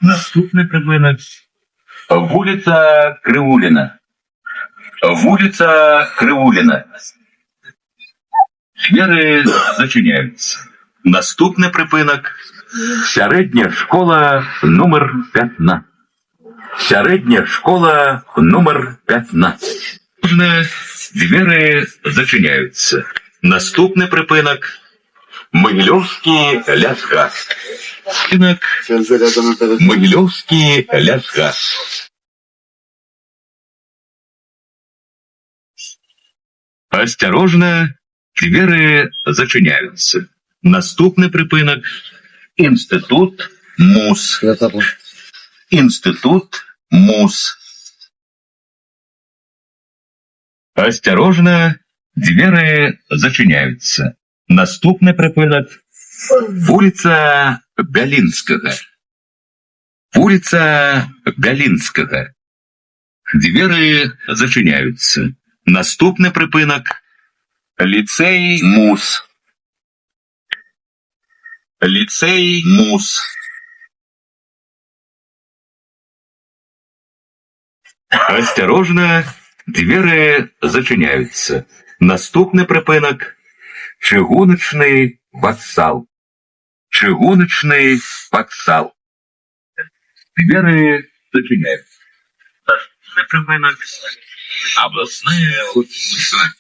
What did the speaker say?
Наступний припинок. Вулиця Кривуліна. Вулиця Кривуліна. Двері зачиняються. Наступний припинок. Середня школа номер 15. Середня школа номер 15. Двері зачиняються. Наступний припинок. Могильовський лясгас. Могильовський лясгас. Осторожно, двери зачиняются. Наступный припинок. Институт МУС. Институт МУС. Осторожно, двери зачиняются. Наступный припинок. Улица Галинского. Улица Галинского. Двери зачиняются. Наступний припинок. Ліцей МУС. Ліцей МУС. Осторожно, двери зачиняются. Наступний припинок. Чыгуночный вокзал. Чыгуночный вокзал. Двери зачиняются. Наступний припинок. Областная художественная.